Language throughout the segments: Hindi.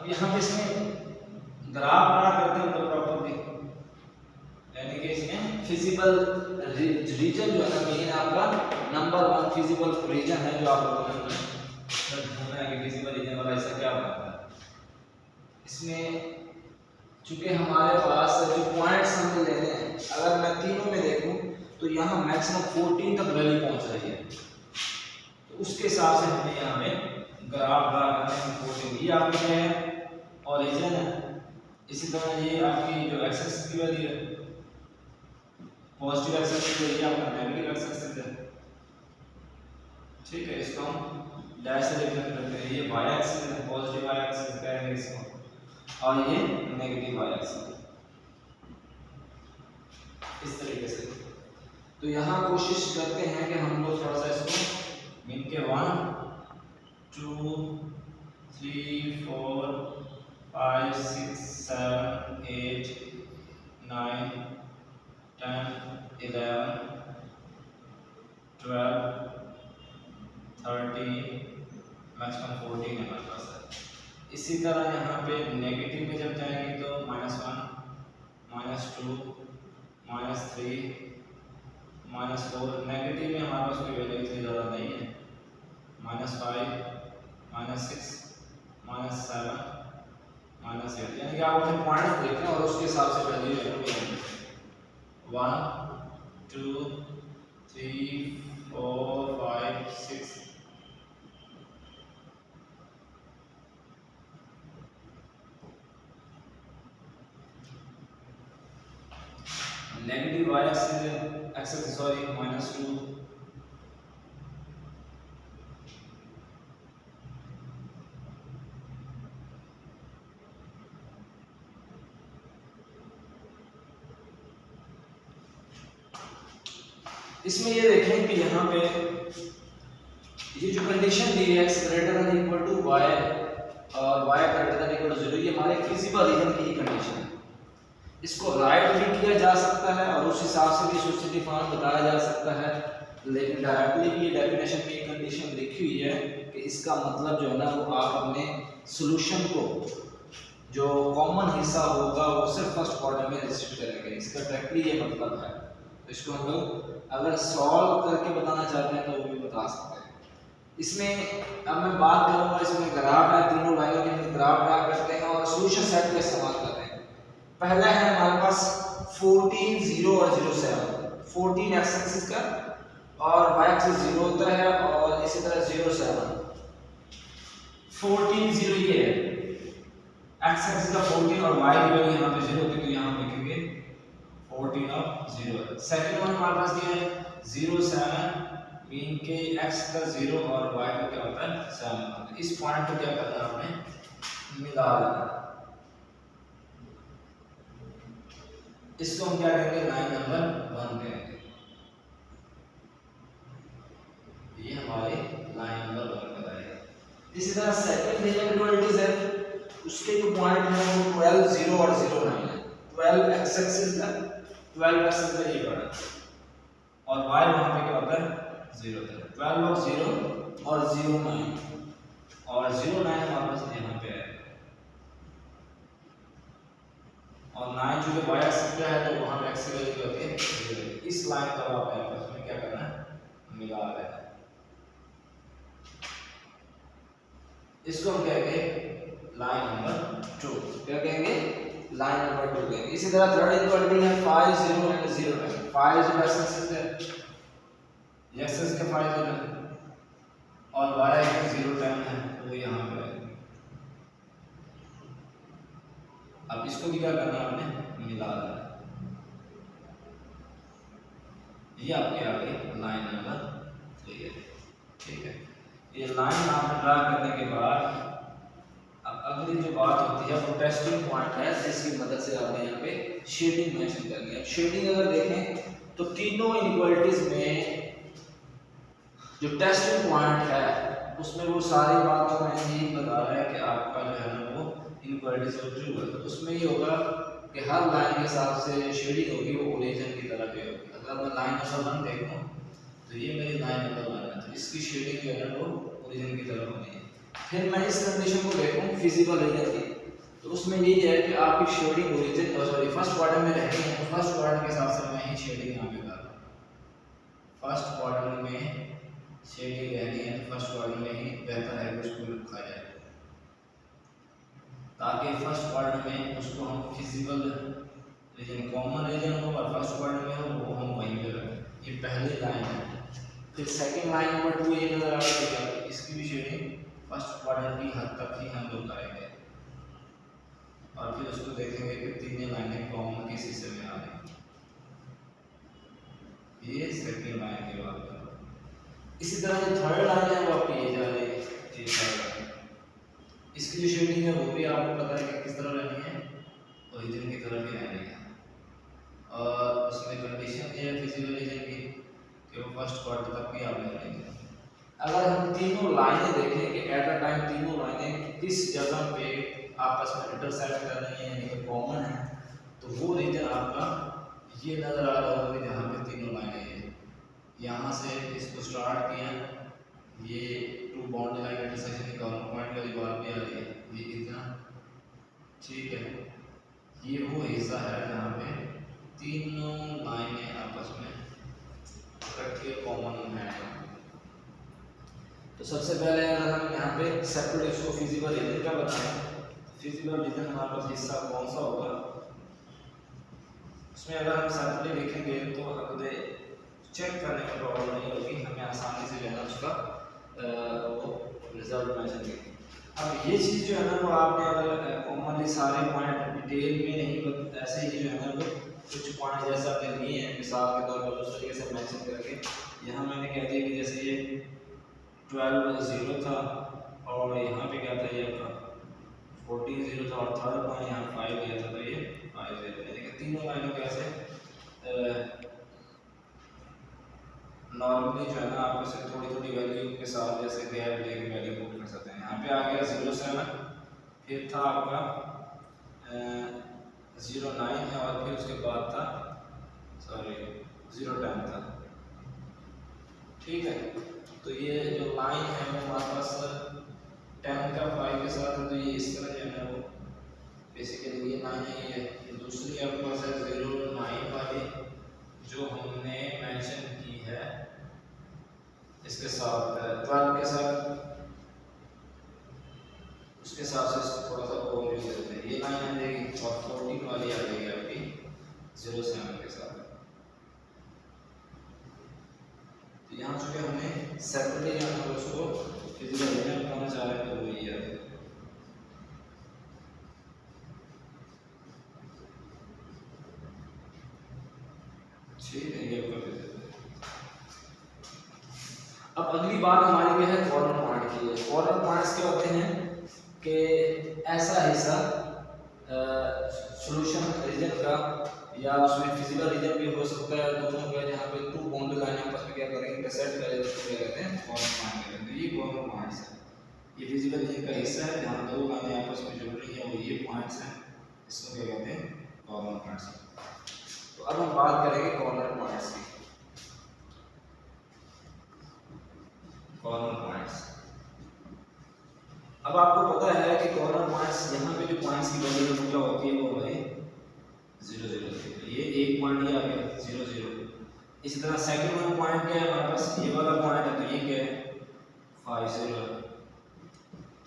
अब यहाँ पे इसमें ग्राफ बना करते हैं तो प्रॉपरली, यानी कि इसमें फिजिबल रीजन जो है ना मेन आपका नंबर 1 फिजिबल रीजन है जो आप लोगों ने ढूंढना है कि फिजिबल रीजन वाला ऐसा क्या होता है। इसमें चूंकि हमारे पास जो पॉइंट्स हमें लेने हैं, अगर मैं तीनों में देखूं तो यहाँ मैक्सिमम 14 तक वैल्यू पहुंच रही है, तो उसके हिसाब से हमें यहाँ पे ग्राफ ड्रा करने में 14 ये आपकी क्या है ओरिजिन है। इसी तरह ये आपकी जो एक्स एक्सिस की वैल्यू है, पॉजिटिव एक्स एक्सिस है, ये आपका नेगेटिव एक्स एक्सिस है, ठीक है। इसको हम डैश से रिप्रेजेंट करते हैं, ये वाई एक्सिस है, पॉजिटिव वाई एक्सिस कहेंगे इसको, और ये नेगेटिव वाई एक्सिस इस तरीके से। तो यहाँ कोशिश करते हैं कि हम लोग थोड़ा सा इसको मिल के 1 2 3 4 5 6 7 8 9 10 11 12 13 मैक्सिमम 14 है हमारे पास है। इसी तरह यहाँ पे नेगेटिव में जब जाएंगे तो -1 -2 -3 -4, नेगेटिव में हमारे पास कोई वैल्यू इतनी ज़्यादा नहीं है, -5 -6 -7 -8, यानी कि आप अपने पॉइंट्स देखें और उसके हिसाब से वैल्यू है 1 2 3 4 5 6 नेगेटिव वाई एक्सिस सॉरी -2 इसमें ये देखें कि यहाँ पे ये जो कंडीशन दी है x greater than equal to y और y greater than equal to 0, ये हमारे फिजिबल रीजन की कंडीशन है। इसको राइट भी किया जा सकता है और उस हिसाब से भी सोसाइटी फॉर्म बताया जा सकता है, लेकिन डायरेक्टली भी ये डेफिनेशन में कंडीशन लिखी हुई है कि इसका मतलब जो है ना वो आप अपने सॉल्यूशन को जो कॉमन हिस्सा होगा वो सिर्फ फर्स्ट क्वाड्रेंट में रिस्ट्रिक्ट करेंगे, इसका डायरेक्टली ये मतलब है। तो इसको हम लोग अगर सॉल्व करके बताना चाहते हैं तो वो भी बता सकते हैं। इसमें अब मैं बात करूंगा, इसमें ग्राफ है, तीनों लाइनों के ग्राफ ड्रा करते हैं और सॉल्यूशन सेट का इस्तेमाल करते हैं। पहला है हमारे पास 14 0 और 0 7, 14 एक्स एक्सिस का और वाई एक्सिस 0 होता है और इसी तरह 0 7। 14 0 ये है, एक्स एक्सिस का 14 और वाई की वैल्यू यहाँ पे 0 होती है, तो यहाँ लिखेंगे 14 और 0। सेकंड वन हमारे पास ये है 0 7, मीन के x का 0 और y का क्या होता है 7। इस पॉइंट को क्या करना है आपने मिला लेना, इसको हम क्या कहेंगे लाइन नंबर 1 कहेंगे, ये हमारी लाइन नंबर 1 बताएगा। इसी तरह सेकंड इनइक्वालिटीज है, उसके जो पॉइंट है वो 12 0 और 0 9 है। 12 x एक्सिस का 12 एक्सिस का ये पॉइंट और y वहां पे क्या होता है 0 था। 12 और 0 और 0 9 और 0 9 हमारे पास यहाँ पे है और 9 जो कि y एक्सिस पे है तो वहां पे x की वैल्यू क्या होती है 0। इस लाइन का आप आपस में क्या करना है मिला लेना है, इसको हम कहेंगे लाइन नंबर 2, क्या कहेंगे लाइन नंबर 2 कहेंगे। इसी तरह थर्ड इक्वालिटी है 5 0 एंड 0 9। 5 जो एक्सिस है एक्सिस के 5 0 और y का 0 10 है तो वो यहाँ पे है। अब इसको भी क्या करना है आपने मिला देना, ये आपके आगे लाइन नंबर 3 है, ठीक है। ये लाइन आपने ड्रा करने के बाद अब अगली जो बात होती है वो टेस्टिंग पॉइंट है, जिसकी मदद से आपने यहाँ पे शेडिंग मेंशन करनी है। शेडिंग अगर देखें तो तीनों इनइक्वालिटीज में जो टेस्टिंग पॉइंट है उसमें वो सारी बातों में यही बता रहा है कि आपका जो है ना वो इनइक्वालिटीज को ट्रू है। तो उसमें ये होगा कि हर लाइन के हिसाब से शेडिंग होगी वो ओरिजिन की तरफ ही होगी। अगर मैं लाइन नंबर 1 देखूं तो ये मेरी लाइन नंबर 1 है, तो इसकी शेडिंग जो है ना वो ओरिजिन की तरफ होनी है। फिर मैं इस कंडीशन को देखूँ फिजिबल रीजन की, तो उसमें यही है कि आपकी shading origin sorry first quadrant में रहनी है, तो फर्स्ट क्वाड्रेंट के हिसाब से मैं ही शेडिंग यहाँ पे कर रहा हूँ। फर्स्ट क्वाड्रेंट में शेडिंग रहनी है, तो फर्स्ट क्वाड्रेंट में ही बेहतर है कि उसको रखा जाए, ताकि फर्स्ट क्वाड्रेंट में उसको हम फिजिबल रीजन कॉमन रीजन हो और फर्स्ट क्वाड्रेंट में हो वो हम वहीं पे रखें। ये पहली लाइन है। फिर सेकंड लाइन नंबर 2 ये नजर आ रहा है, इसकी भी शेडिंग फर्स्ट क्वाड्रेंट की हद तक ही हम लोग करेंगे और फिर उसको देखेंगे कि तीनों लाइनें कॉमन किस हिस्से में आ रही हैं। ये सेकंड लाइन की बात है। इसी तरह जो थर्ड लाइन है वो आपकी ये जा रही है, ये थर्ड लाइन, इसकी जो शेडिंग है वो भी आपको पता है कि किस तरह रहनी है, ओरिजिन की तरफ ही रहनी है। और उसमें कंडीशन ये है फिजिकल रीजन की कि वो फर्स्ट क्वाड्रेंट तक ही आप ले लेंगे। अगर हम तीनों लाइनें देखें कि एट अ टाइम तीनों लाइनें किस जगह पे आपस में इंटरसेक्ट कर रही हैं यानी कि कॉमन है, तो वो रीजन आपका ये नज़र आ रहा होगा जहाँ पे तीनों लाइनें हैं। यहाँ से इसको स्टार्ट किया, ये two boundary line intersection corner point वाली बात भी आ रही है, ये इतना ठीक है। ये वो हिस्सा है जहाँ पे तीनों लाइनें आपस में इकट्ठे कॉमन है। तो सबसे पहले अगर हम यहाँ पे सेपरेट इसको फिजिबल रीजन का बताएं, फिजिबल रीजन हमारे पास हिस्सा कौन सा होगा, उसमें अगर हम सेपरेटली देखेंगे तो अगले चेक करने में प्रॉब्लम नहीं होगी, हमें आसानी से जो है उसका वो रिजल्ट मिल जाएंगे। अब ये चीज़ जो है ना वो आपने अगर कॉमनली सारे पॉइंट डिटेल में नहीं, ऐसे ही जो है ना कुछ पॉइंट जैसे आपने लिए हैं मिसाल के तौर पर उस तरीके से मेंशन करके, यहाँ मैंने कह दिया कि जैसे ये 12 0 था और यहाँ पे क्या था ये आपका 14 0 था और थर्ड पॉइंट यहाँ 5 दिया था, तो ये 5 0 यानी कि तीनों लाइनों के ऐसे नॉर्मली जो है ना आप इसे थोड़ी थोड़ी वैल्यू के साथ जैसे गैप लेके वैल्यू पुट कर सकते हैं। यहाँ पे आ गया 0 7, फिर था आपका 0 9 है और फिर उसके बाद था सॉरी 0 10 था, ठीक है। तो ये जो लाइन है वो हमारे पास 10 का 5 के साथ है, तो ये इस तरह जो है वो बेसिकली ये लाइन है। ये दूसरी आपके पास है 0 9 वाली जो हमने मेंशन की है इसके साथ 12 के साथ, उसके हिसाब से इसको थोड़ा सा ओवर यूज करते हैं। ये लाइन आ जाएगी और 14 वाली आ जाएगी आपकी 0 7 के साथ। तो यहाँ चूंकि हमने सेपरेटली जो है उसको फिजिकल रीजन बताना चाह रहे हैं तो वही है। ठीक है, ये कर देते हैं। अब अगली बात हमारी क्या है कॉर्नर पॉइंट की है। कॉर्नर पॉइंट्स क्या होते हैं कि ऐसा हिस्सा सॉल्यूशन रीजन का या उसमें फिजिकल रीजन भी हो सकता है दोनों का, जहाँ पे टू बाउंड्री लाइन आपस में क्या करेंगे इंटरसेक्ट करेंगे, उसको क्या कहते हैं कॉर्नर पॉइंट कहते हैं। ये कॉर्नर पॉइंट्स है, ये फिजिकल रीजन का हिस्सा है जहाँ दो लाइनें आपस में जुड़ रही हैं, वो ये पॉइंट्स हैं, इसको क्या कहते हैं कॉर्नर पॉइंट्स। तो अब हम बात करेंगे कॉर्नर पॉइंट्स की। कॉर्नर पॉइंट्स, अब आपको पता है कि कॉर्नर पॉइंट्स यहाँ पे जो पॉइंट्स की वैल्यू क्या होती है वो है 0 0, ये एक पॉइंट ही आ गया 0 0। इसी तरह सेकंड वन पॉइंट क्या है हमारे पास, ये वाला पॉइंट है, तो ये क्या है 5 0।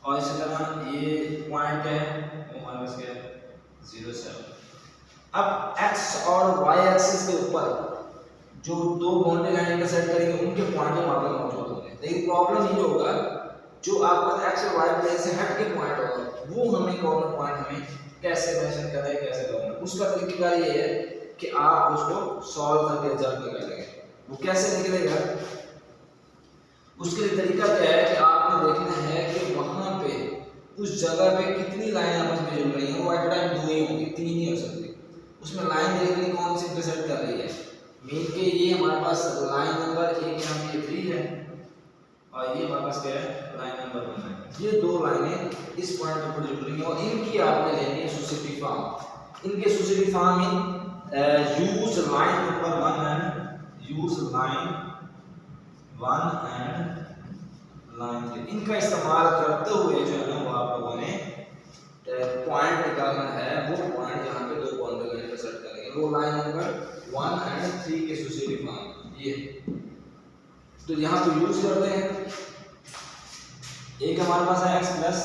और इसी तरह ये पॉइंट क्या है वो हमारे पास क्या है 0 7। अब x और y एक्सिस के ऊपर जो दो बाउंड्री लाइन इंटरसेक्ट करेंगे उनके पॉइंट हमारे पास मौजूद होंगे, लेकिन प्रॉब्लम ये होगा जो आपका x और y प्लेन से हट के पॉइंट होगा वो हमें कॉर्नर पॉइंट हमें कैसे मेंशन करना है, कैसे करना है। उसका तरीका ये है कि आप उसको सॉल्व करके रिजल्ट निकालेंगे। वो कैसे निकलेगा, उसके लिए तरीका क्या है कि आपने देखना है कि वहां पे उस जगह पे कितनी लाइन आपस में जुड़ रही हैं, वो एट टाइम दो ही होंगी, तीन ही हो सकती। उसमें लाइन देखनी कौन सी इंटरसेक्ट कर रही है, मीन के ये हमारे पास लाइन नंबर 1 यहाँ पे 3 है और ये हमारे पास क्या है लाइन नंबर 1 है। ये दो लाइनें इस पॉइंट पर जुड़ रही हैं और इनकी आपने लेनी है सोसाइटी फॉर्म। इनके society form in use line number 1 and use line 1 and line के, इनका इस्तेमाल करते हुए जो है ना वो आप लोगों ने पॉइंट निकालना है। वो पॉइंट यहाँ पे दो बाउंड्री लाइन पे सेट करेंगे। वो लाइन नंबर 1 और 3 के एसोसिएटिव फॉर्म ये, तो यहाँ पे यूज करते हैं। एक हमारे पास है x प्लस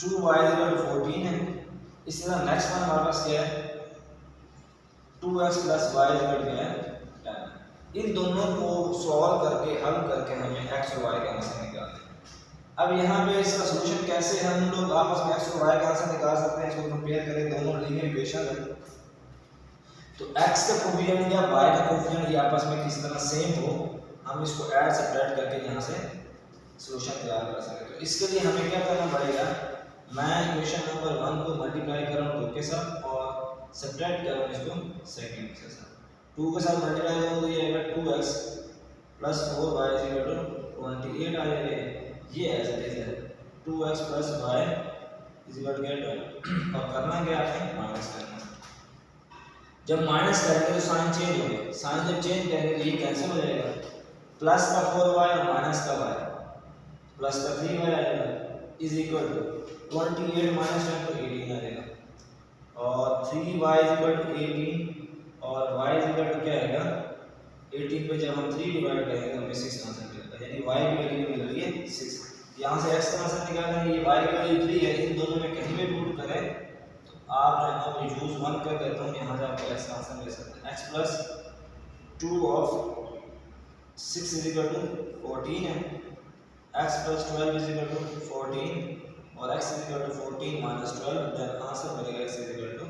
2y इक्वल 14 है। इसी तरह नेक्स्ट वन हमारे पास क्या है 2x प्लस y इक्वल क्या है 10। इन दोनों को सॉल्व करके हल करके हमें x और y का आंसर निकालना है। अब यहाँ पे इसका सॉल्यूशन कैसे हम लोग आपस में x और y का आंसर निकाल सकते हैं, इसको कंपेयर करें, दोनों लीनियर इक्वेशन है तो x का कोफिशिएंट या y का कोफिशिएंट ये आपस में किस तरह सेम हो, हम इसको ऐड सब्ट्रैक्ट करके यहाँ से सॉल्यूशन तैयार कर सकते हैं। तो इसके लिए हमें क्या करना पड़ेगा, मैं इक्वेशन नंबर 1 को मल्टीप्लाई कर रहा हूँ 2 के साथ और सब्ट्रैक्ट कर रहा हूँ इसको सेकंड के साथ। 2 के साथ मल्टीप्लाई करूँ तो ये आएगा 2x plus 4y equal to 28 आ जाएगा। ये एज इट इज है 2x plus y equal to 12 और करना क्या है माइनस करना। जब माइनस करेंगे तो साइन चेंज हो गया, साइन जब चेंज करेंगे तो ये कैंसिल हो जाएगा, प्लस का 4y और माइनस का y, प्लस का 3y आएगा इज इक्वल टू 28 माइनस 10 तो 18 आ जाएगा और 3y इक्वल टू 18 और y इक्वल टू क्या आएगा 18 पे जब हम 3 डिवाइड करेंगे तो हमें 6 आंसर मिलेगा, यानी y की वैल्यू मिल रही है 6। यहाँ से x का आंसर निकालना है, ये y की वैल्यू 3 है, इन दोनों में कहीं भी पुट करें तो आप जो है ना यूज 1 कर देता हूँ, यहाँ से आप x का आंसर ले सकते हैं। x plus 2 of 6 is equal to 14 है, x plus 12 is equal to 14 और x is equal to 14 minus 12, then answer मिलेगा x इज इक्वल टू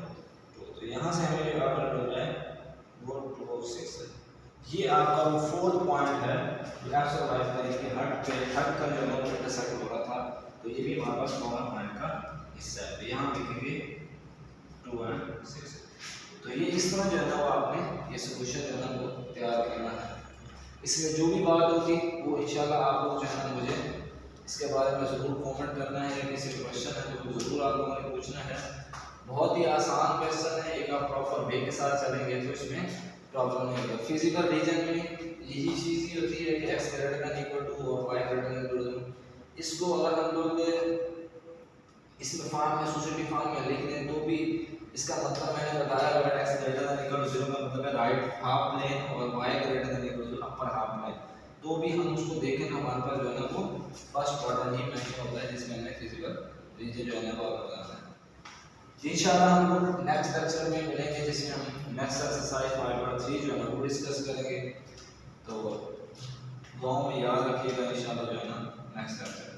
2। तो यहाँ से हमें जो आंसर मिल रहा है वो 2 और 6 है। ये आपका वो फोर्थ पॉइंट है जो x और y का इसके हट कर जो है इंटरसेक्ट हो रहा था, तो ये भी हमारे पास कॉमन पॉइंट का हिस्सा है। तो यहाँ लिखेंगे 2 और 6। तो ये इस तरह जो है ना वो आपने ये सॉल्यूशन जो है ना वो तैयार करना है। इसमें जो भी बात होगी वो इंशाल्लाह आप लोग जो है ना मुझे इसके बारे में ज़रूर कमेंट करना है, या किसी क्वेश्चन है तो ज़रूर आप लोगों ने पूछना है। बहुत ही आसान क्वेश्चन है, एक आप प्रॉपर वे के साथ चलेंगे तो इसमें प्रॉब्लम नहीं होगा। फिजिकल रीजन में यही चीज़ ही होती है कि x greater than equal to और y greater than equal to. इसको अगर हम लोग इसमें फॉर्म में सोसाइटी फॉर्म में लिख दें तो भी इसका मतलब मैंने बताया, अगर x greater than equal to 0 का मतलब है राइट हाफ प्लेन और y greater than equal to upper half plane, तो भी हम उसको देखें तो हमारे पास जो है ना वो फर्स्ट क्वार्टर ही मेंशन होता है जिसमें हमें फिजिकल रीजन जो है ना वो बताना है। इंशाल्लाह हम लोग नेक्स्ट लेक्चर में मिलेंगे जिसमें हम नेक्स्ट एक्सरसाइज 5.3 जो है ना वो डिस्कस करेंगे। तो दुआ में याद रखिएगा इंशाल्लाह जो है ना नेक्स्ट लेक्चर